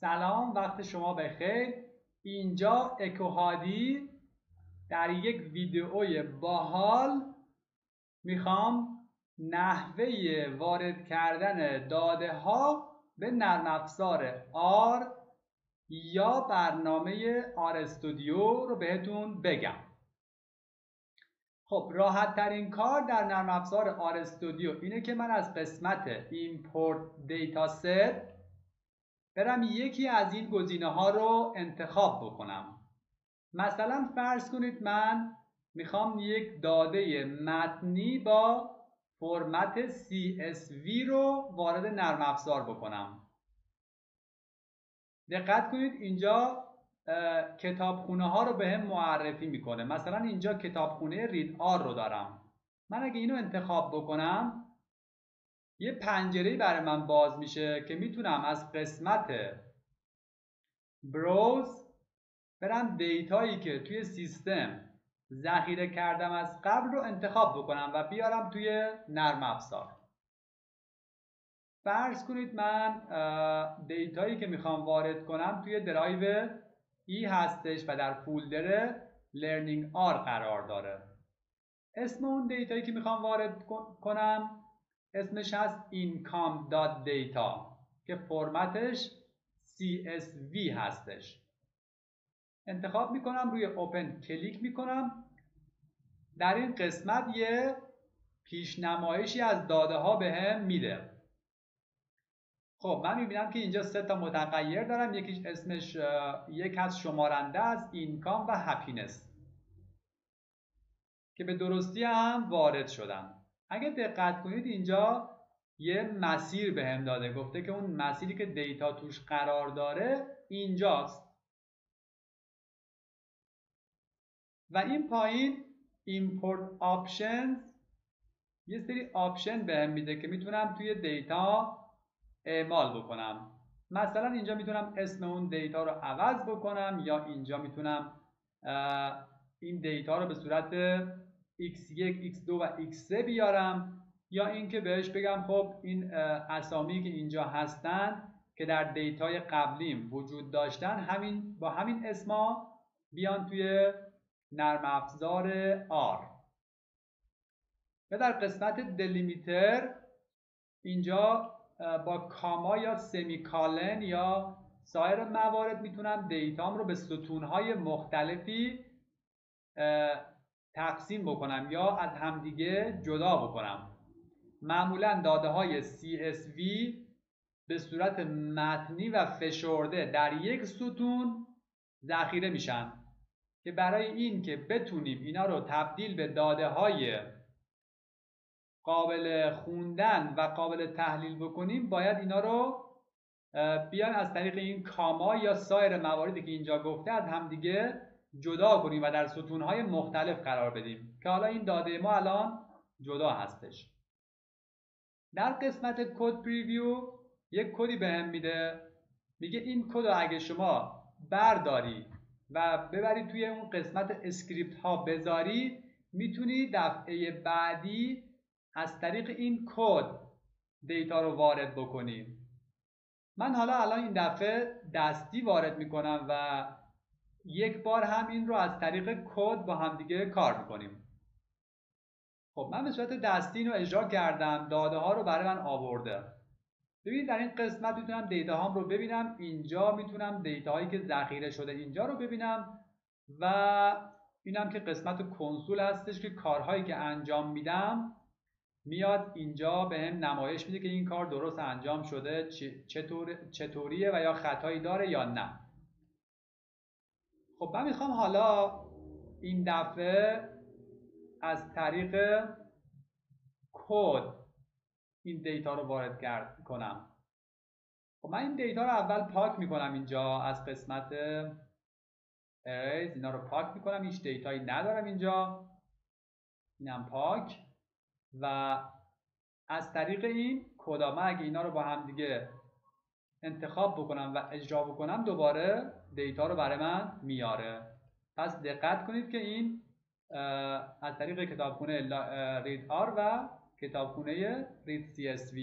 سلام، وقت شما بخیر. اینجا اکوهادی در یک ویدئوی باحال میخوام نحوه وارد کردن داده ها به نرم افزار آر یا برنامه آر استودیو رو بهتون بگم. خب راحت ترین کار در نرم افزار آر استودیو اینه که من از قسمت ایمپورت دیتا ست برم یکی از این گزینه ها رو انتخاب بکنم. مثلا فرض کنید من میخوام یک داده متنی با فرمت CSV رو وارد نرم افزار بکنم. دقت کنید اینجا کتابخونه ها رو به هم معرفی میکنه. مثلا اینجا کتابخونه رید آر رو دارم. من اگه اینو انتخاب بکنم یه پنجره‌ای برای من باز میشه که میتونم از قسمت بروز برم دیتایی که توی سیستم ذخیره کردم از قبل رو انتخاب بکنم و بیارم توی نرم افزار. فرض کنید من دیتایی که میخوام وارد کنم توی درایو ای هستش و در فولدر لرنینگ آر قرار داره. اسم اون دیتایی که میخوام وارد کنم اسمش هست income.data که فرمتش CSV هستش. انتخاب میکنم، روی اوپن کلیک میکنم. در این قسمت یه پیشنمایشی از داده ها به هم میده. خب من میبینم که اینجا 3 تا متغیر دارم. یکیش اسمش یک از شمارنده است، اینکام و هپینس، که به درستی هم وارد شدن. اگه دقت کنید اینجا یه مسیر به هم داده، گفته که اون مسیری که دیتا توش قرار داره اینجاست. و این پایین import options یه سری آپشن بهم میده که میتونم توی دیتا اعمال بکنم. مثلا اینجا میتونم اسم اون دیتا رو عوض بکنم، یا اینجا میتونم این دیتا رو به صورت x1 x2 و x3 بیارم، یا اینکه بهش بگم خب این اسامی که اینجا هستن که در دیتای قبلیم وجود داشتن با همین اسما بیان توی نرم افزار آر. و در قسمت دلیمیتر اینجا با کاما یا سمیکالن یا سایر موارد میتونم دیتام رو به ستونهای مختلفی تقسیم بکنم یا از همدیگه جدا بکنم. معمولا داده های CSV به صورت متنی و فشرده در یک ستون ذخیره میشن که برای این که بتونیم اینا رو تبدیل به داده های قابل خوندن و قابل تحلیل بکنیم باید اینا رو بیان از طریق این کاما یا سایر مواردی که اینجا گفته از همدیگه جدا کنیم و در ستونهای مختلف قرار بدیم که حالا این داده ما الان جدا هستش. در قسمت کد پریویو یک کدی بهم میده، میگه این کد رو اگه شما برداری و ببری توی اون قسمت اسکریپت ها بذاری میتونی دفعه بعدی از طریق این کد دیتا رو وارد بکنی. من حالا الان این دفعه دستی وارد میکنم و یک بار هم این رو از طریق کد با همدیگه کار میکنیم. خب من به صورت دستی اینو اجرا کردم، داده ها رو برای من آورده. ببینید در این قسمت میتونم دیتا هام رو ببینم، اینجا میتونم دیتا هایی که ذخیره شده اینجا رو ببینم و اینم که قسمت کنسول هستش که کارهایی که انجام میدم میاد اینجا به هم نمایش میده که این کار درست انجام شده، چطوریه و یا خطایی داره یا نه. خب من میخوام حالا این دفعه از طریق کد این دیتا رو وارد کنم. خب من این دیتا رو اول پاک میکنم. اینجا از قسمت اینا رو پاک میکنم، هیچ دیتایی ندارم اینجا، اینم پاک. و از طریق این کدا من اگه اینا رو با هم دیگه انتخاب بکنم و اجرا بکنم دوباره دیتا رو برای من میاره. پس دقت کنید که این از طریق کتابخونه رید آر و کتابخونه رید CSV